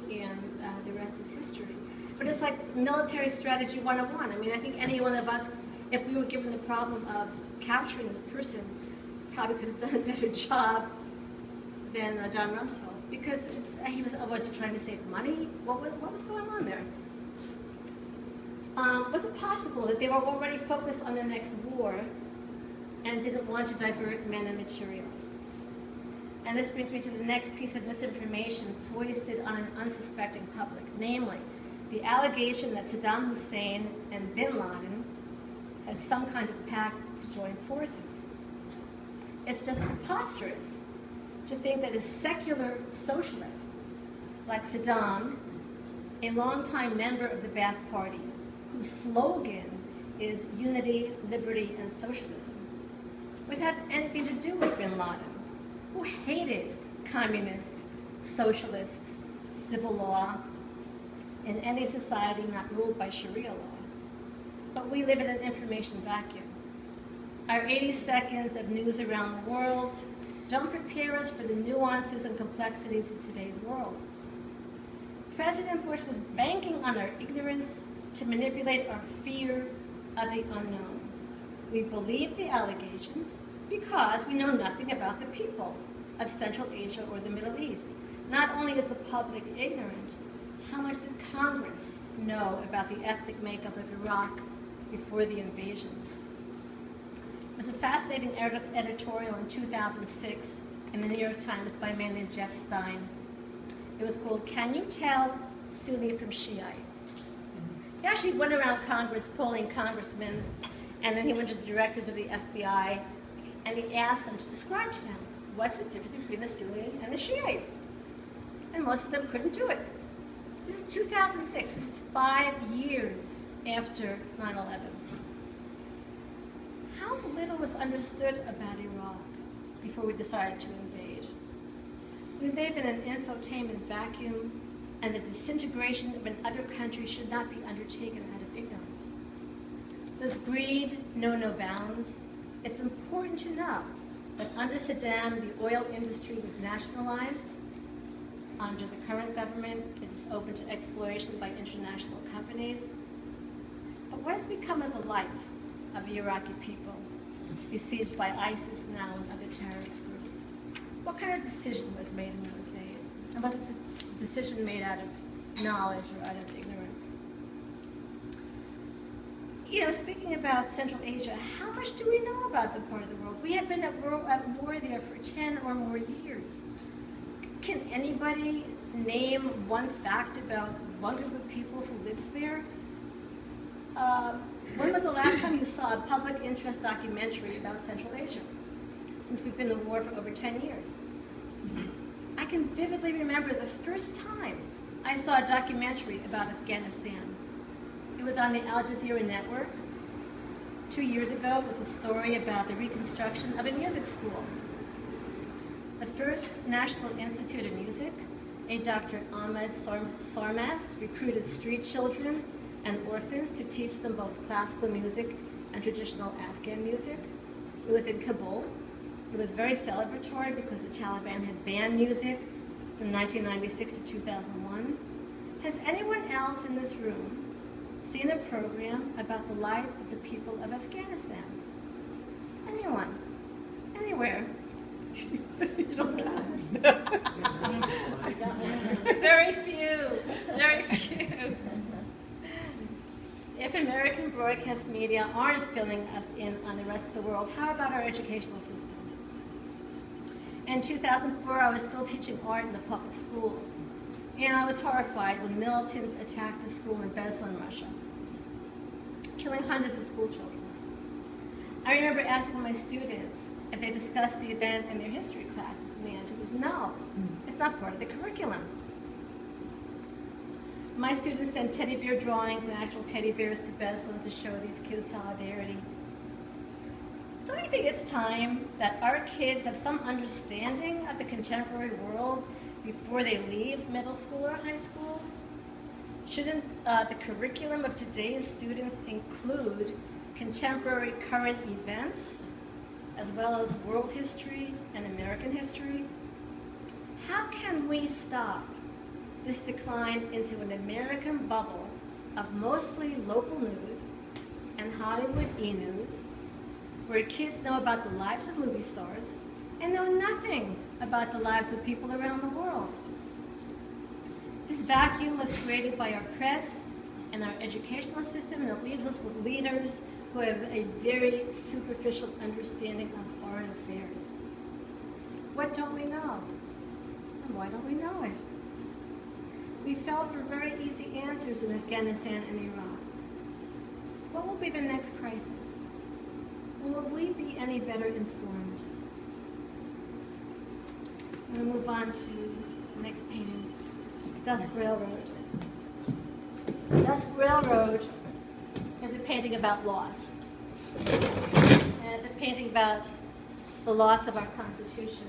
and the rest is history. But it's like military strategy 101. I mean, I think any one of us, if we were given the problem of capturing this person, probably could have done a better job than Don Rumsfeld, because he was always trying to save money. What was going on there? Was it possible that they were already focused on the next war and didn't want to divert men and materials? And this brings me to the next piece of misinformation foisted on an unsuspecting public, namely the allegation that Saddam Hussein and bin Laden had some kind of pact to join forces. It's just preposterous to think that a secular socialist like Saddam, a longtime member of the Ba'ath Party, whose slogan is unity, liberty, and socialism, would have anything to do with bin Laden, who hated communists, socialists, civil law, in any society not ruled by Sharia law. But we live in an information vacuum. Our 80 seconds of news around the world don't prepare us for the nuances and complexities of today's world. President Bush was banking on our ignorance to manipulate our fear of the unknown. We believe the allegations because we know nothing about the people of Central Asia or the Middle East. Not only is the public ignorant, how much did Congress know about the ethnic makeup of Iraq before the invasion? It was a fascinating editorial in 2006 in the New York Times by a man named Jeff Stein. It was called, "Can You Tell Sunni from Shiite?" He actually went around Congress polling congressmen, and then he went to the directors of the FBI, and he asked them to describe to them, what's the difference between the Sunni and the Shiite? And most of them couldn't do it. This is 2006. This is 5 years after 9/11. How little was understood about Iraq before we decided to invade? We live in an infotainment vacuum, and the disintegration of another country should not be undertaken out of ignorance. Does greed know no bounds? It's important to know that under Saddam, the oil industry was nationalized. Under the current government, it is open to exploration by international companies. But what has become of the life of the Iraqi people, besieged by ISIS now and other terrorist groups? What kind of decision was made in those days? And was it the decision made out of knowledge or out of ignorance? You know, speaking about Central Asia, how much do we know about the part of the world? We have been at war there for 10 or more years. Can anybody name one fact about one group of people who lives there? When was the last time you saw a public interest documentary about Central Asia? Since we've been in war for over 10 years. I can vividly remember the first time I saw a documentary about Afghanistan. It was on the Al Jazeera network. 2 years ago, it was a story about the reconstruction of a music school. The first National Institute of Music, a Dr. Ahmed Sarmast, recruited street children and orphans to teach them both classical music and traditional Afghan music. It was in Kabul. It was very celebratory because the Taliban had banned music from 1996 to 2001. Has anyone else in this room seen a program about the life of the people of Afghanistan? Anyone? Anywhere? You don't count. Very few. Very few. If American broadcast media aren't filling us in on the rest of the world, how about our educational system? In 2004, I was still teaching art in the public schools, and I was horrified when militants attacked a school in Beslan, Russia, killing hundreds of school children. I remember asking my students if they discussed the event in their history classes, and the answer was no. It's not part of the curriculum. My students sent teddy bear drawings and actual teddy bears to Beslan to show these kids solidarity. Don't you think it's time that our kids have some understanding of the contemporary world before they leave middle school or high school? Shouldn't the curriculum of today's students include contemporary current events, as well as world history and American history? How can we stop this declined into an American bubble of mostly local news and Hollywood e-news, where kids know about the lives of movie stars and know nothing about the lives of people around the world. This vacuum was created by our press and our educational system, and it leaves us with leaders who have a very superficial understanding of foreign affairs. What don't we know? And why don't we know it? We fell for very easy answers in Afghanistan and Iraq. What will be the next crisis? Will we be any better informed? I'm going to move on to the next painting, Dusk Railroad. Dusk Railroad is a painting about loss. And it's a painting about the loss of our Constitution.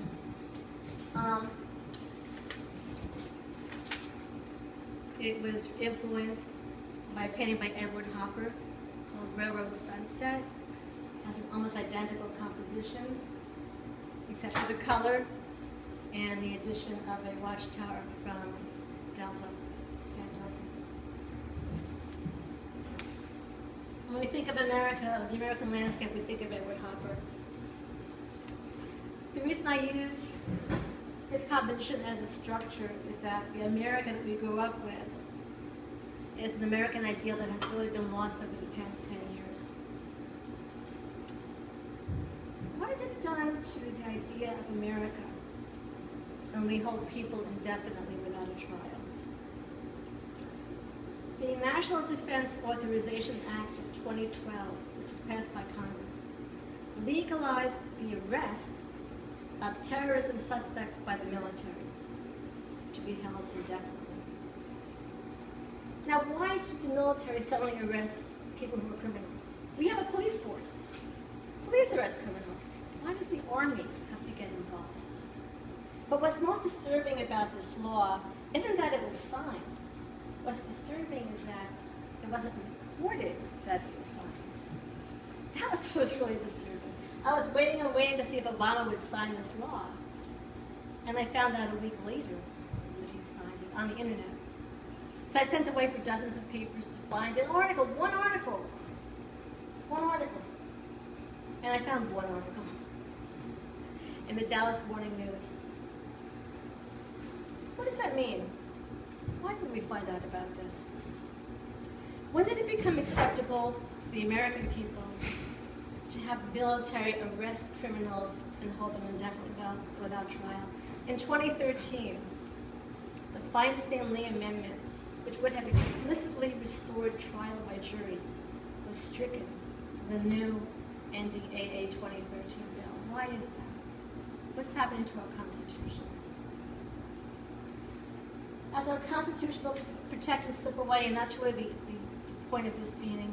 It was influenced by a painting by Edward Hopper called Railroad Sunset. It has an almost identical composition, except for the color and the addition of a watchtower from Delta. When we think of America, the American landscape, we think of Edward Hopper. The reason I used his composition as a structure is that the America that we grew up with is an American ideal that has really been lost over the past 10 years. What has it done to the idea of America when we hold people indefinitely without a trial? The National Defense Authorization Act of 2012, which was passed by Congress, legalized the arrest of terrorism suspects by the military to be held indefinitely. Now, why should the military suddenly arrest people who are criminals? We have a police force. Police arrest criminals. Why does the Army have to get involved? But what's most disturbing about this law isn't that it was signed. What's disturbing is that it wasn't reported that it was signed. That was what's really disturbing. I was waiting and waiting to see if Obama would sign this law. And I found out a week later that he signed it on the internet. So I sent away for dozens of papers to find an article, one article. And I found one article in the Dallas Morning News. So what does that mean? Why did we find out about this? When did it become acceptable to the American people to have the military arrest criminals and hold them indefinitely without trial? In 2013, the Feinstein-Lee Amendment, which would have explicitly restored trial by jury, was stricken in the new NDAA 2013 bill. Why is that? What's happening to our Constitution? As our constitutional protections slip away, and that's really the point of this painting,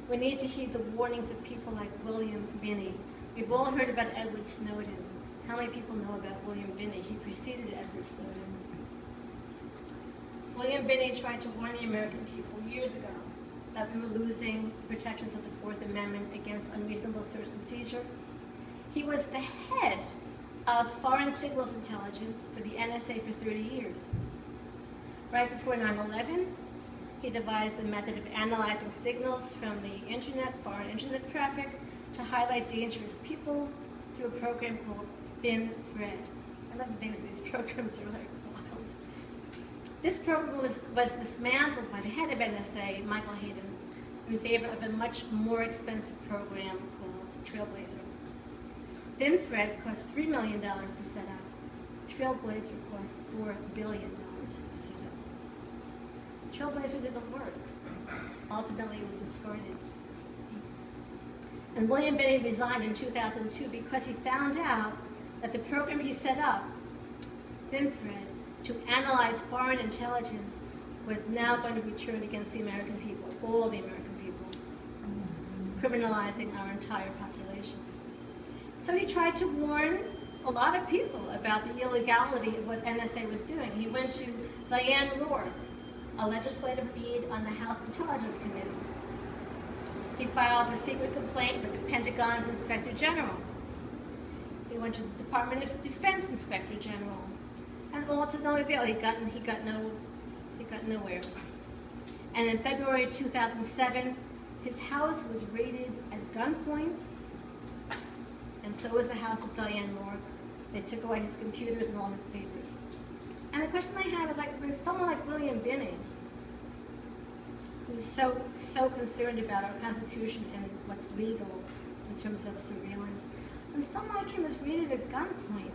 we need to heed the warnings of people like William Binney. We've all heard about Edward Snowden. How many people know about William Binney? He preceded Edward Snowden. William Binney tried to warn the American people years ago that we were losing protections of the Fourth Amendment against unreasonable search and seizure. He was the head of Foreign Signals Intelligence for the NSA for 30 years. Right before 9/11, he devised the method of analyzing signals from the internet, foreign internet traffic, to highlight dangerous people through a program called Thin Thread. I love the names of these programs, they're like wild. This program was dismantled by the head of NSA, Michael Hayden, in favor of a much more expensive program called Trailblazer. Thin Thread cost $3 million to set up. Trailblazer cost $4 billion to set up. Trailblazer didn't work. Ultimately, it was discarded. And William Binney resigned in 2002 because he found out that the program he set up, Thin Thread, to analyze foreign intelligence was now going to be turned against the American people, all the American people, criminalizing our entire population. So he tried to warn a lot of people about the illegality of what NSA was doing. He went to Diane Rohr, a legislative aide on the House Intelligence Committee. He filed a secret complaint with the Pentagon's Inspector General. He went to the Department of Defense Inspector General. And all to no avail. He got no got nowhere. And in February 2007, his house was raided at gunpoint, and so was the house of Diane Moore. They took away his computers and all his papers. And the question I have is, like, when someone like William Binney, who's so concerned about our Constitution and what's legal in terms of surveillance, when someone like him is raided at gunpoint,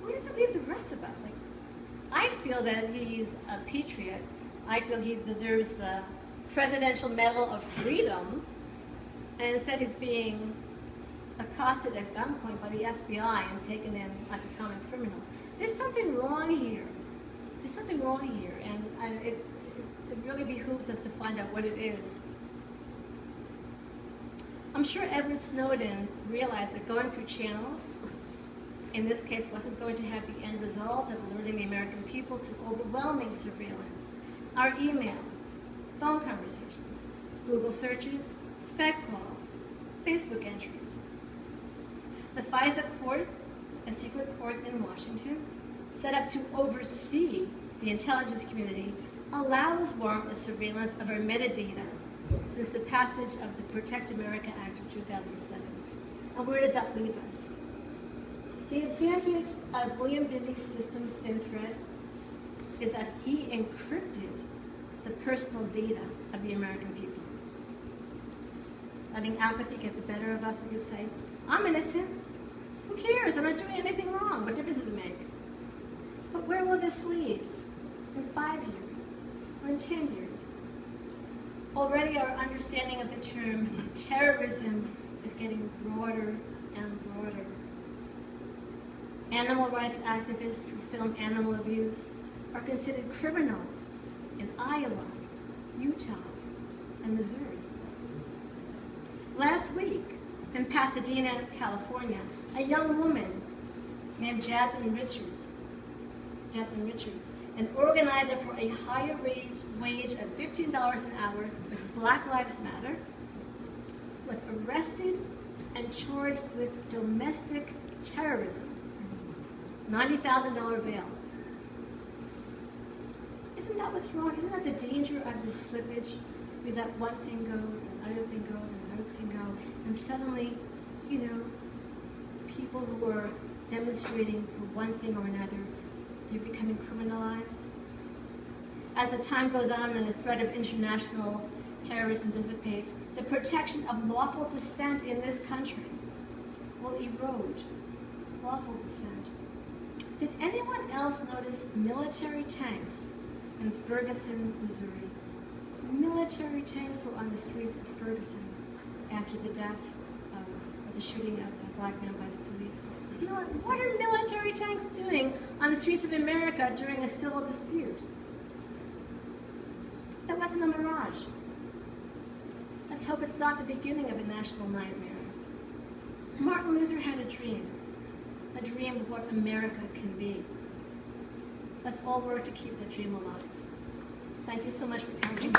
where does it leave the rest of us? Like, I feel that he's a patriot. I feel he deserves the Presidential Medal of Freedom, and instead he's being accosted at gunpoint by the FBI and taken in like a common criminal. There's something wrong here. There's something wrong here, and it really behooves us to find out what it is. I'm sure Edward Snowden realized that going through channels, in this case, wasn't going to have the end result of alerting the American people to overwhelming surveillance. Our email, phone conversations, Google searches, Skype calls, Facebook entries. The FISA court, a secret court in Washington, set up to oversee the intelligence community, allows warrantless surveillance of our metadata since the passage of the Protect America Act of 2007. And where does that leave us? The advantage of William Binney's system ThinThread is that he encrypted the personal data of the American people. Letting apathy get the better of us, we could say, I'm innocent. Who cares? I'm not doing anything wrong. What difference does it make? But where will this lead? In 5 years? Or in 10 years? Already our understanding of the term terrorism is getting broader and broader. Animal rights activists who film animal abuse are considered criminal in Iowa, Utah, and Missouri. Last week, in Pasadena, California, a young woman named Jasmine Richards, an organizer for a higher wage of $15 an hour with Black Lives Matter, was arrested and charged with domestic terrorism. $90,000 bail. Isn't that what's wrong? Isn't that the danger of the slippage? We let one thing go, and another thing go, and another thing go, and suddenly, you know, people who are demonstrating for one thing or another, they're becoming criminalized. As the time goes on and the threat of international terrorism dissipates, the protection of lawful dissent in this country will erode. Lawful dissent. Did anyone else notice military tanks in Ferguson, Missouri? Military tanks were on the streets of Ferguson after the death of the shooting of the black man by the police. You know what are military tanks doing on the streets of America during a civil dispute? That wasn't a mirage. Let's hope it's not the beginning of a national nightmare. Martin Luther had a dream of what America can be. Let's all work to keep that dream alive. Thank you so much for coming.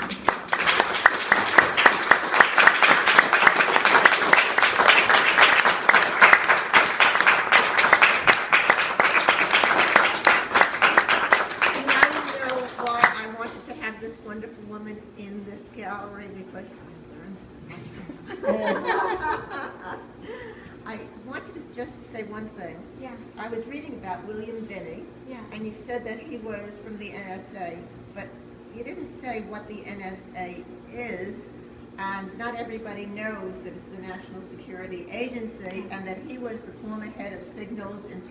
This wonderful woman in this gallery because I learned so much from her. I wanted to just say one thing. Yes. I was reading about William Binney, yes, and you said that he was from the NSA, but you didn't say what the NSA is, and not everybody knows that it's the National Security Agency, yes, and that he was the former head of signals and